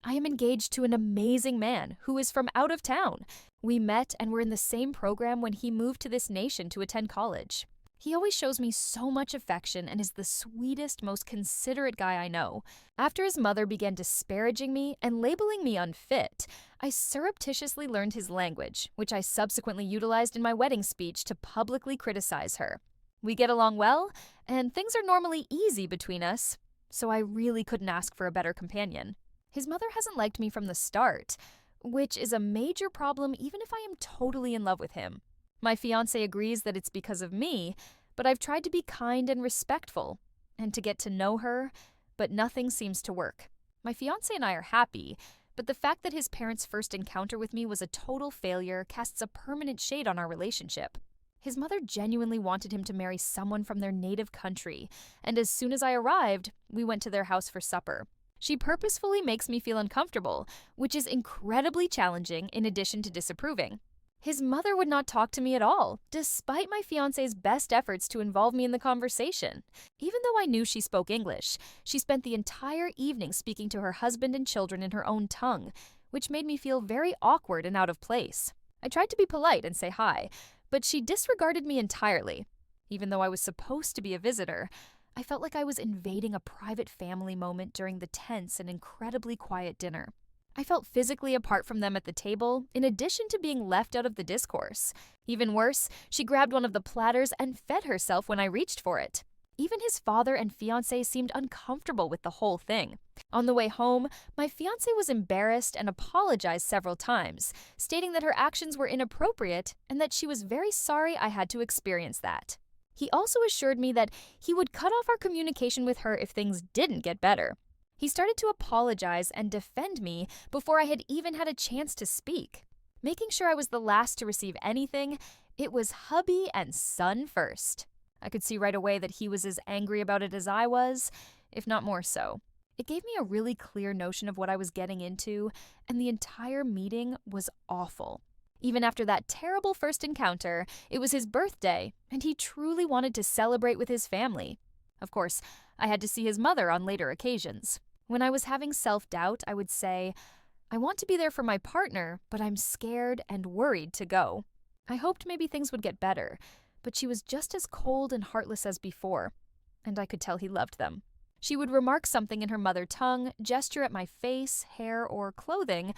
I am engaged to an amazing man who is from out of town. We met and were in the same program when he moved to this nation to attend college. He always shows me so much affection and is the sweetest, most considerate guy I know. After his mother began disparaging me and labeling me unfit, I surreptitiously learned his language, which I subsequently utilized in my wedding speech to publicly criticize her. We get along well, and things are normally easy between us, so I really couldn't ask for a better companion. His mother hasn't liked me from the start, which is a major problem even if I am totally in love with him. My fiancé agrees that it's because of me, but I've tried to be kind and respectful, and to get to know her, but nothing seems to work. My fiancé and I are happy, but the fact that his parents' first encounter with me was a total failure casts a permanent shade on our relationship. His mother genuinely wanted him to marry someone from their native country, and as soon as I arrived, we went to their house for supper. She purposefully makes me feel uncomfortable, which is incredibly challenging in addition to disapproving. His mother would not talk to me at all, despite my fiancé's best efforts to involve me in the conversation. Even though I knew she spoke English, she spent the entire evening speaking to her husband and children in her own tongue, which made me feel very awkward and out of place. I tried to be polite and say hi, but she disregarded me entirely. Even though I was supposed to be a visitor, I felt like I was invading a private family moment during the tense and incredibly quiet dinner. I felt physically apart from them at the table, in addition to being left out of the discourse. Even worse, she grabbed one of the platters and fed herself when I reached for it. Even his father and fiancé seemed uncomfortable with the whole thing. On the way home, my fiancé was embarrassed and apologized several times, stating that her actions were inappropriate and that she was very sorry I had to experience that. He also assured me that he would cut off our communication with her if things didn't get better. He started to apologize and defend me before I had even had a chance to speak. Making sure I was the last to receive anything, it was hubby and son first. I could see right away that he was as angry about it as I was, if not more so. It gave me a really clear notion of what I was getting into, and the entire meeting was awful. Even after that terrible first encounter, it was his birthday, and he truly wanted to celebrate with his family. Of course, I had to see his mother on later occasions. When I was having self-doubt, I would say, I want to be there for my partner, but I'm scared and worried to go. I hoped maybe things would get better, but she was just as cold and heartless as before, and I could tell he loved them. She would remark something in her mother tongue, gesture at my face, hair, or clothing,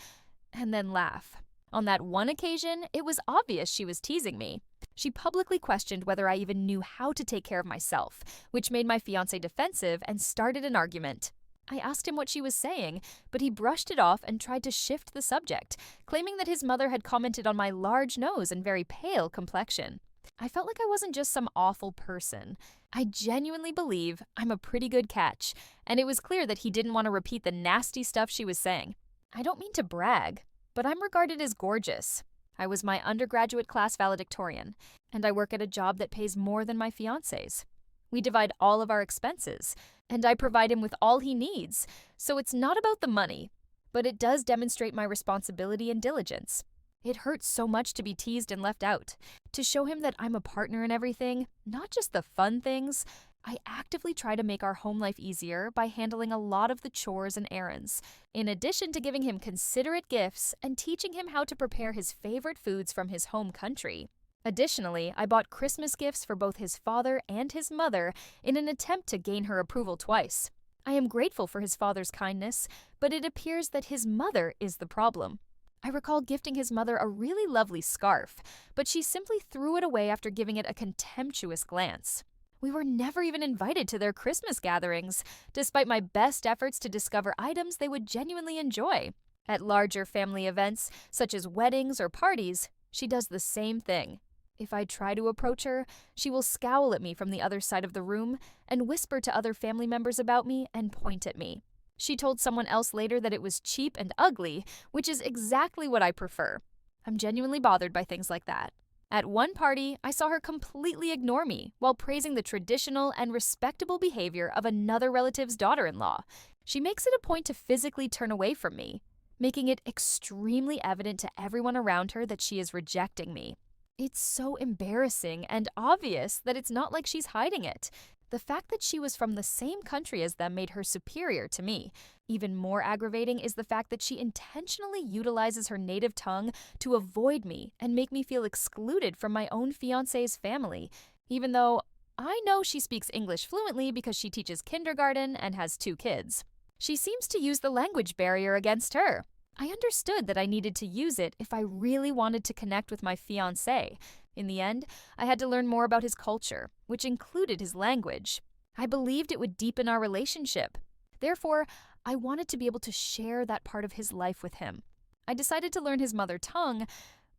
and then laugh. On that one occasion, it was obvious she was teasing me. She publicly questioned whether I even knew how to take care of myself, which made my fiancé defensive and started an argument. I asked him what she was saying, but he brushed it off and tried to shift the subject, claiming that his mother had commented on my large nose and very pale complexion. I felt like I wasn't just some awful person. I genuinely believe I'm a pretty good catch, and it was clear that he didn't want to repeat the nasty stuff she was saying. I don't mean to brag, but I'm regarded as gorgeous. I was my undergraduate class valedictorian, and I work at a job that pays more than my fiancé's. We divide all of our expenses, and I provide him with all he needs, so it's not about the money, but it does demonstrate my responsibility and diligence. It hurts so much to be teased and left out. To show him that I'm a partner in everything, not just the fun things, I actively try to make our home life easier by handling a lot of the chores and errands, in addition to giving him considerate gifts and teaching him how to prepare his favorite foods from his home country. Additionally, I bought Christmas gifts for both his father and his mother in an attempt to gain her approval twice. I am grateful for his father's kindness, but it appears that his mother is the problem. I recall gifting his mother a really lovely scarf, but she simply threw it away after giving it a contemptuous glance. We were never even invited to their Christmas gatherings, despite my best efforts to discover items they would genuinely enjoy. At larger family events, such as weddings or parties, she does the same thing. If I try to approach her, she will scowl at me from the other side of the room and whisper to other family members about me and point at me. She told someone else later that it was cheap and ugly, which is exactly what I prefer. I'm genuinely bothered by things like that. At one party, I saw her completely ignore me while praising the traditional and respectable behavior of another relative's daughter-in-law. She makes it a point to physically turn away from me, making it extremely evident to everyone around her that she is rejecting me. It's so embarrassing and obvious that it's not like she's hiding it. The fact that she was from the same country as them made her superior to me. Even more aggravating is the fact that she intentionally utilizes her native tongue to avoid me and make me feel excluded from my own fiancé's family, even though I know she speaks English fluently because she teaches kindergarten and has 2 kids. She seems to use the language barrier against her. I understood that I needed to use it if I really wanted to connect with my fiancé. In the end, I had to learn more about his culture, which included his language. I believed it would deepen our relationship. Therefore, I wanted to be able to share that part of his life with him. I decided to learn his mother tongue,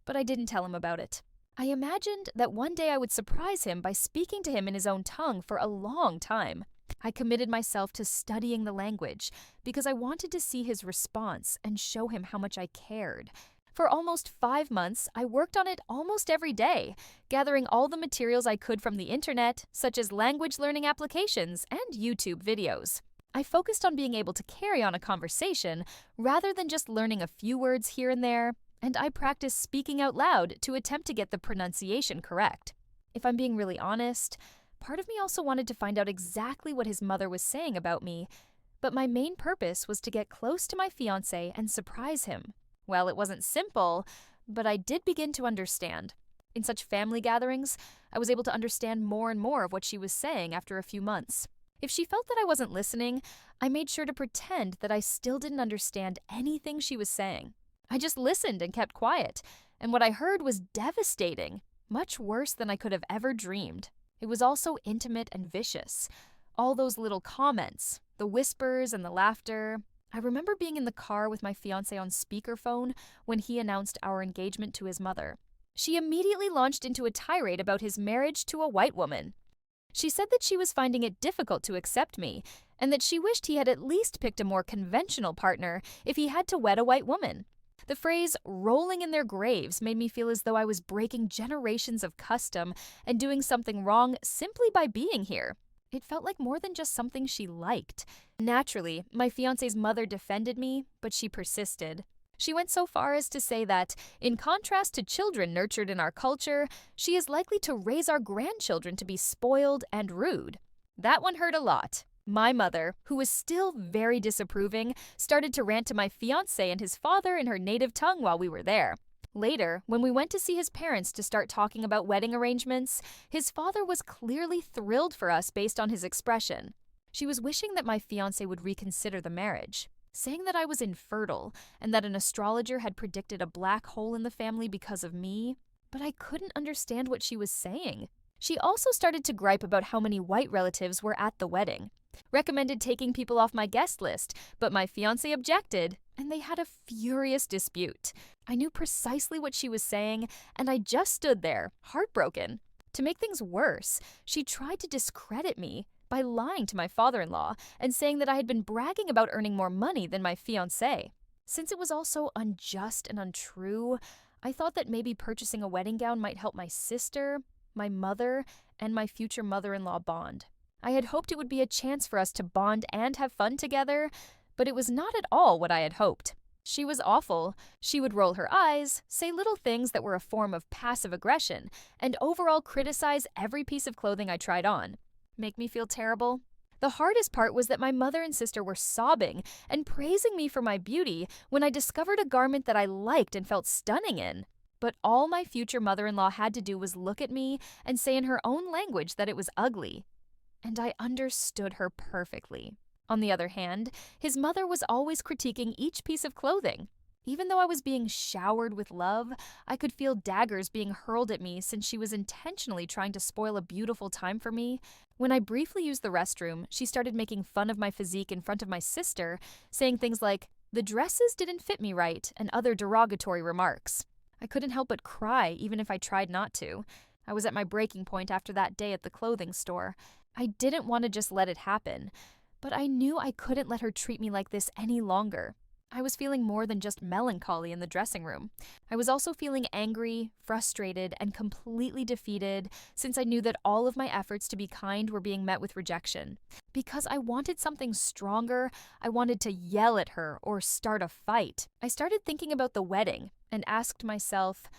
but I didn't tell him about it. I imagined that one day I would surprise him by speaking to him in his own tongue for a long time. I committed myself to studying the language because I wanted to see his response and show him how much I cared. For almost 5 months, I worked on it almost every day, gathering all the materials I could from the internet, such as language learning applications and YouTube videos. I focused on being able to carry on a conversation rather than just learning a few words here and there, and I practiced speaking out loud to attempt to get the pronunciation correct. If I'm being really honest, part of me also wanted to find out exactly what his mother was saying about me, but my main purpose was to get close to my fiancé and surprise him. Well, it wasn't simple, but I did begin to understand. In such family gatherings, I was able to understand more and more of what she was saying after a few months. If she felt that I wasn't listening, I made sure to pretend that I still didn't understand anything she was saying. I just listened and kept quiet, and what I heard was devastating, much worse than I could have ever dreamed. It was also intimate and vicious. All those little comments, the whispers and the laughter. I remember being in the car with my fiancé on speakerphone when he announced our engagement to his mother. She immediately launched into a tirade about his marriage to a white woman. She said that she was finding it difficult to accept me, and that she wished he had at least picked a more conventional partner if he had to wed a white woman. The phrase rolling in their graves made me feel as though I was breaking generations of custom and doing something wrong simply by being here. It felt like more than just something she liked. Naturally, my fiancé's mother defended me, but she persisted. She went so far as to say that, in contrast to children nurtured in our culture, she is likely to raise our grandchildren to be spoiled and rude. That one hurt a lot. My mother, who was still very disapproving, started to rant to my fiancé and his father in her native tongue while we were there. Later, when we went to see his parents to start talking about wedding arrangements, his father was clearly thrilled for us based on his expression. She was wishing that my fiancé would reconsider the marriage, saying that I was infertile and that an astrologer had predicted a black hole in the family because of me, but I couldn't understand what she was saying. She also started to gripe about how many white relatives were at the wedding, recommended taking people off my guest list, but my fiancé objected, and they had a furious dispute. I knew precisely what she was saying, and I just stood there, heartbroken. To make things worse, she tried to discredit me by lying to my father-in-law and saying that I had been bragging about earning more money than my fiancé. Since it was all so unjust and untrue, I thought that maybe purchasing a wedding gown might help my sister, my mother, and my future mother-in-law bond. I had hoped it would be a chance for us to bond and have fun together, but it was not at all what I had hoped. She was awful. She would roll her eyes, say little things that were a form of passive aggression, and overall criticize every piece of clothing I tried on. Make me feel terrible? The hardest part was that my mother and sister were sobbing and praising me for my beauty when I discovered a garment that I liked and felt stunning in. But all my future mother-in-law had to do was look at me and say in her own language that it was ugly. And I understood her perfectly. On the other hand, his mother was always critiquing each piece of clothing. Even though I was being showered with love, I could feel daggers being hurled at me since she was intentionally trying to spoil a beautiful time for me. When I briefly used the restroom, she started making fun of my physique in front of my sister, saying things like, "The dresses didn't fit me right," and other derogatory remarks. I couldn't help but cry, even if I tried not to. I was at my breaking point after that day at the clothing store. I didn't want to just let it happen, but I knew I couldn't let her treat me like this any longer. I was feeling more than just melancholy in the dressing room. I was also feeling angry, frustrated, and completely defeated since I knew that all of my efforts to be kind were being met with rejection. Because I wanted something stronger, I wanted to yell at her or start a fight. I started thinking about the wedding and asked myself,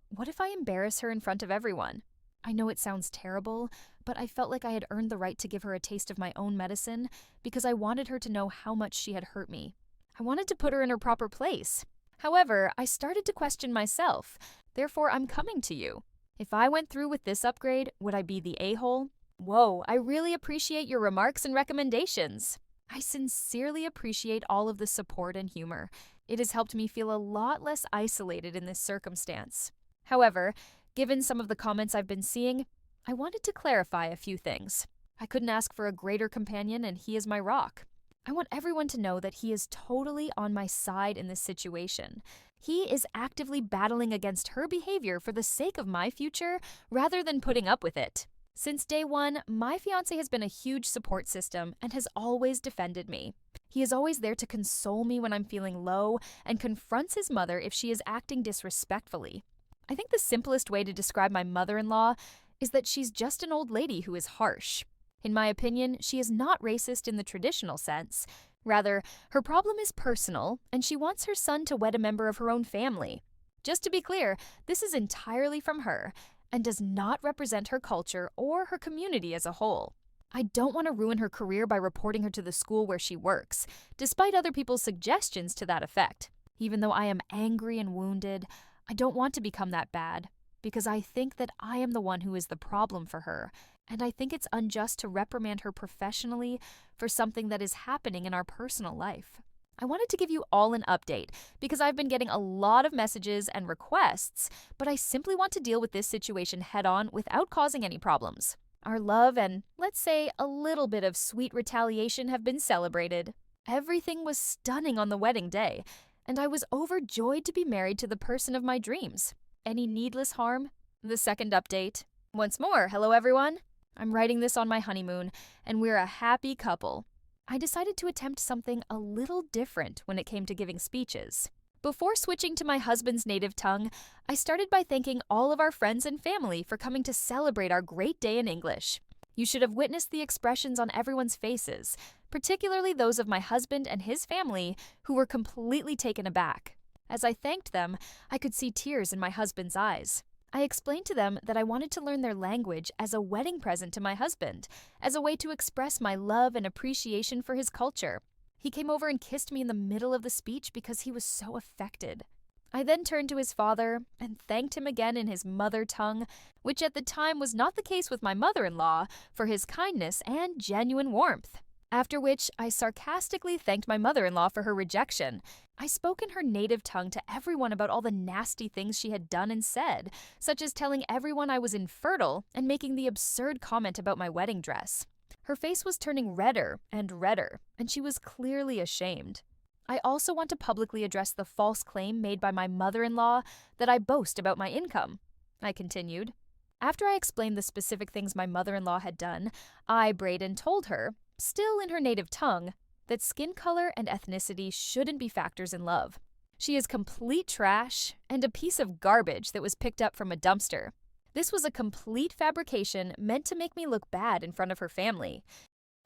what if I embarrass her in front of everyone? I know it sounds terrible, but I felt like I had earned the right to give her a taste of my own medicine because I wanted her to know how much she had hurt me. I wanted to put her in her proper place. However, I started to question myself. Therefore, I'm coming to you. If I went through with this upgrade, would I be the a-hole? Whoa, I really appreciate your remarks and recommendations. I sincerely appreciate all of the support and humor. It has helped me feel a lot less isolated in this circumstance. However, given some of the comments I've been seeing, I wanted to clarify a few things. I couldn't ask for a greater companion, and he is my rock. I want everyone to know that he is totally on my side in this situation. He is actively battling against her behavior for the sake of my future rather than putting up with it. Since day one, my fiancé has been a huge support system and has always defended me. He is always there to console me when I'm feeling low and confronts his mother if she is acting disrespectfully. I think the simplest way to describe my mother-in-law is that she's just an old lady who is harsh. In my opinion, she is not racist in the traditional sense. Rather, her problem is personal, and she wants her son to wed a member of her own family. Just to be clear, this is entirely from her and does not represent her culture or her community as a whole. I don't want to ruin her career by reporting her to the school where she works, despite other people's suggestions to that effect. Even though I am angry and wounded, I don't want to become that bad, because I think that I am the one who is the problem for her, and I think it's unjust to reprimand her professionally for something that is happening in our personal life. I wanted to give you all an update because I've been getting a lot of messages and requests, but I simply want to deal with this situation head on without causing any problems. Our love and, let's say, a little bit of sweet retaliation have been celebrated. Everything was stunning on the wedding day, and I was overjoyed to be married to the person of my dreams. Any needless harm? The second update. Once more, hello everyone. I'm writing this on my honeymoon, and we're a happy couple. I decided to attempt something a little different when it came to giving speeches. Before switching to my husband's native tongue, I started by thanking all of our friends and family for coming to celebrate our great day in English. You should have witnessed the expressions on everyone's faces, particularly those of my husband and his family, who were completely taken aback. As I thanked them, I could see tears in my husband's eyes. I explained to them that I wanted to learn their language as a wedding present to my husband, as a way to express my love and appreciation for his culture. He came over and kissed me in the middle of the speech because he was so affected. I then turned to his father and thanked him again in his mother tongue, which at the time was not the case with my mother-in-law, for his kindness and genuine warmth. After which, I sarcastically thanked my mother-in-law for her rejection. I spoke in her native tongue to everyone about all the nasty things she had done and said, such as telling everyone I was infertile and making the absurd comment about my wedding dress. Her face was turning redder, and she was clearly ashamed. I also want to publicly address the false claim made by my mother-in-law that I boast about my income. I continued. After I explained the specific things my mother-in-law had done, I, Braden, told her, still in her native tongue, that skin color and ethnicity shouldn't be factors in love. She is complete trash and a piece of garbage that was picked up from a dumpster. This was a complete fabrication meant to make me look bad in front of her family.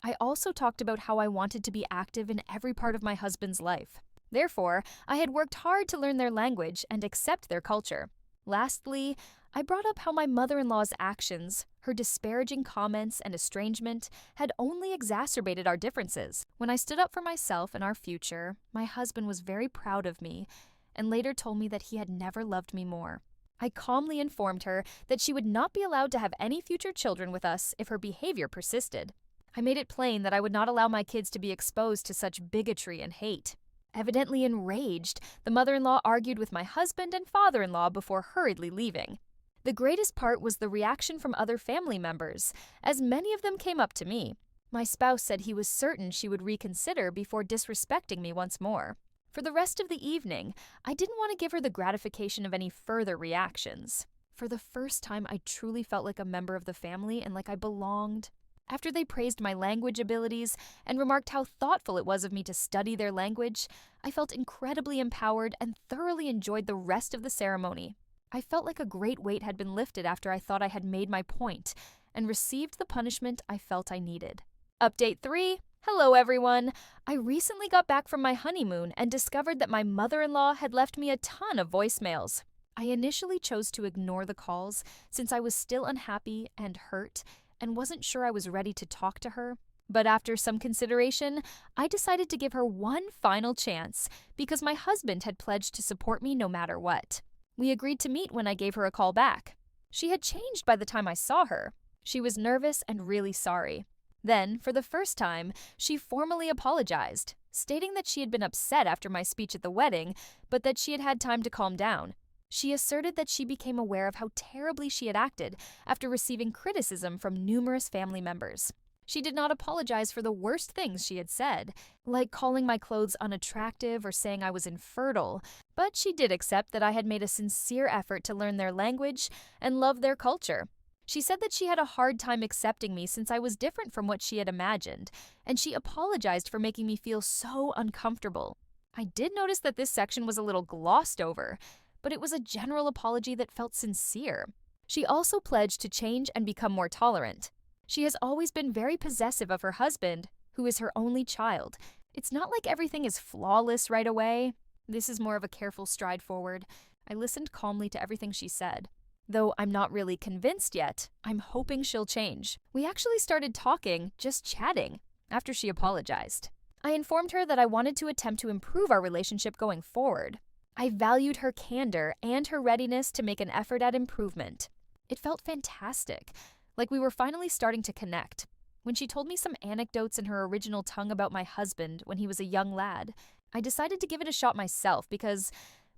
I also talked about how I wanted to be active in every part of my husband's life. Therefore, I had worked hard to learn their language and accept their culture. Lastly, I brought up how my mother-in-law's actions, her disparaging comments and estrangement, had only exacerbated our differences. When I stood up for myself and our future, my husband was very proud of me and later told me that he had never loved me more. I calmly informed her that she would not be allowed to have any future children with us if her behavior persisted. I made it plain that I would not allow my kids to be exposed to such bigotry and hate. Evidently enraged, the mother-in-law argued with my husband and father-in-law before hurriedly leaving. The greatest part was the reaction from other family members, as many of them came up to me. My spouse said he was certain she would reconsider before disrespecting me once more. For the rest of the evening, I didn't want to give her the gratification of any further reactions. For the first time, I truly felt like a member of the family and like I belonged. After they praised my language abilities and remarked how thoughtful it was of me to study their language, I felt incredibly empowered and thoroughly enjoyed the rest of the ceremony. I felt like a great weight had been lifted after I thought I had made my point and received the punishment I felt I needed. Update 3. Hello everyone! I recently got back from my honeymoon and discovered that my mother-in-law had left me a ton of voicemails. I initially chose to ignore the calls since I was still unhappy and hurt and wasn't sure I was ready to talk to her. But after some consideration, I decided to give her one final chance because my husband had pledged to support me no matter what. We agreed to meet when I gave her a call back. She had changed by the time I saw her. She was nervous and really sorry. Then, for the first time, she formally apologized, stating that she had been upset after my speech at the wedding, but that she had had time to calm down. She asserted that she became aware of how terribly she had acted after receiving criticism from numerous family members. She did not apologize for the worst things she had said, like calling my clothes unattractive or saying I was infertile, but she did accept that I had made a sincere effort to learn their language and love their culture. She said that she had a hard time accepting me since I was different from what she had imagined, and she apologized for making me feel so uncomfortable. I did notice that this section was a little glossed over, but it was a general apology that felt sincere. She also pledged to change and become more tolerant. She has always been very possessive of her husband, who is her only child. It's not like everything is flawless right away. This is more of a careful stride forward. I listened calmly to everything she said. Though I'm not really convinced yet, I'm hoping she'll change. We actually started talking, just chatting, after she apologized. I informed her that I wanted to attempt to improve our relationship going forward. I valued her candor and her readiness to make an effort at improvement. It felt fantastic, like we were finally starting to connect. When she told me some anecdotes in her original tongue about my husband when he was a young lad, I decided to give it a shot myself because,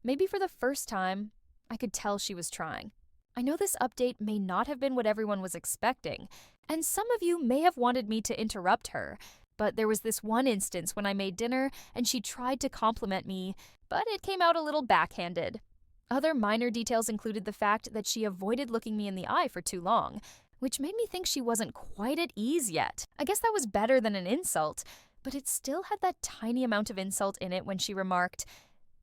maybe for the first time, I could tell she was trying. I know this update may not have been what everyone was expecting, and some of you may have wanted me to interrupt her, but there was this one instance when I made dinner and she tried to compliment me, but it came out a little backhanded. Other minor details included the fact that she avoided looking me in the eye for too long, which made me think she wasn't quite at ease yet. I guess that was better than an insult, but it still had that tiny amount of insult in it when she remarked,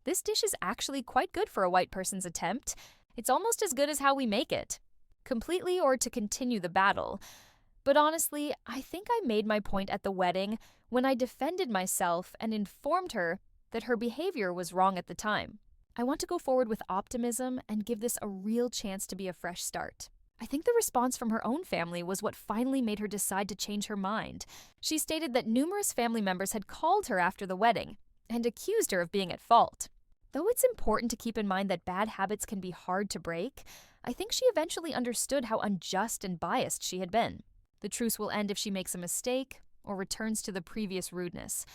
"This dish is actually quite good for a white person's attempt. It's almost as good as how we make it." Completely or to continue the battle. But honestly, I think I made my point at the wedding when I defended myself and informed her that her behavior was wrong at the time. I want to go forward with optimism and give this a real chance to be a fresh start. I think the response from her own family was what finally made her decide to change her mind. She stated that numerous family members had called her after the wedding and accused her of being at fault. Though it's important to keep in mind that bad habits can be hard to break, I think she eventually understood how unjust and biased she had been. The truce will end if she makes a mistake or returns to the previous rudeness,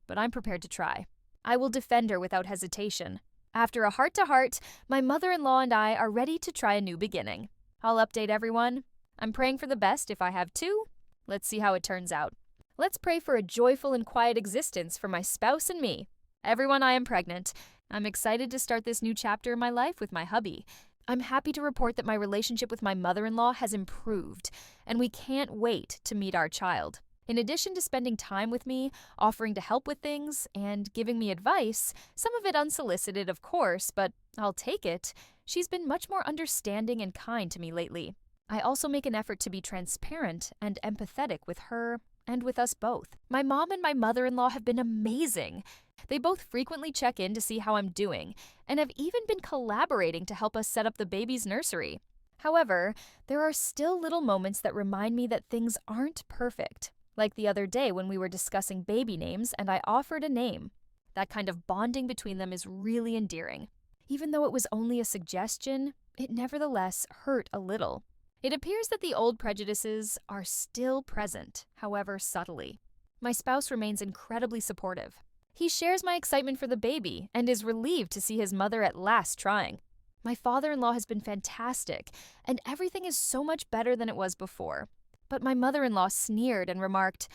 but I'm prepared to try. I will defend her without hesitation. After a heart-to-heart, my mother-in-law and I are ready to try a new beginning. I'll update everyone. I'm praying for the best if I have to. Let's see how it turns out. Let's pray for a joyful and quiet existence for my spouse and me. Everyone, I am pregnant. I'm excited to start this new chapter in my life with my hubby. I'm happy to report that my relationship with my mother-in-law has improved, and we can't wait to meet our child. In addition to spending time with me, offering to help with things, and giving me advice, some of it unsolicited, of course, but I'll take it, she's been much more understanding and kind to me lately. I also make an effort to be transparent and empathetic with her and with us both. My mom and my mother-in-law have been amazing. They both frequently check in to see how I'm doing, and have even been collaborating to help us set up the baby's nursery. However, there are still little moments that remind me that things aren't perfect. Like the other day when we were discussing baby names and I offered a name. That kind of bonding between them is really endearing. Even though it was only a suggestion, it nevertheless hurt a little. It appears that the old prejudices are still present, however subtly. My spouse remains incredibly supportive. He shares my excitement for the baby and is relieved to see his mother at last trying. My father-in-law has been fantastic, and everything is so much better than it was before. But my mother-in-law sneered and remarked,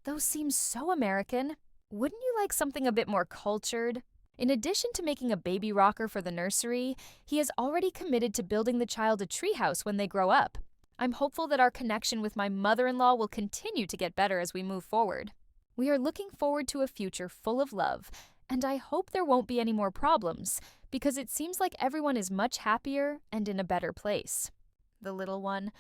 "Those seem so American. Wouldn't you like something a bit more cultured?" In addition to making a baby rocker for the nursery, he has already committed to building the child a treehouse when they grow up. I'm hopeful that our connection with my mother-in-law will continue to get better as we move forward. We are looking forward to a future full of love, and I hope there won't be any more problems, because it seems like everyone is much happier and in a better place. The little one,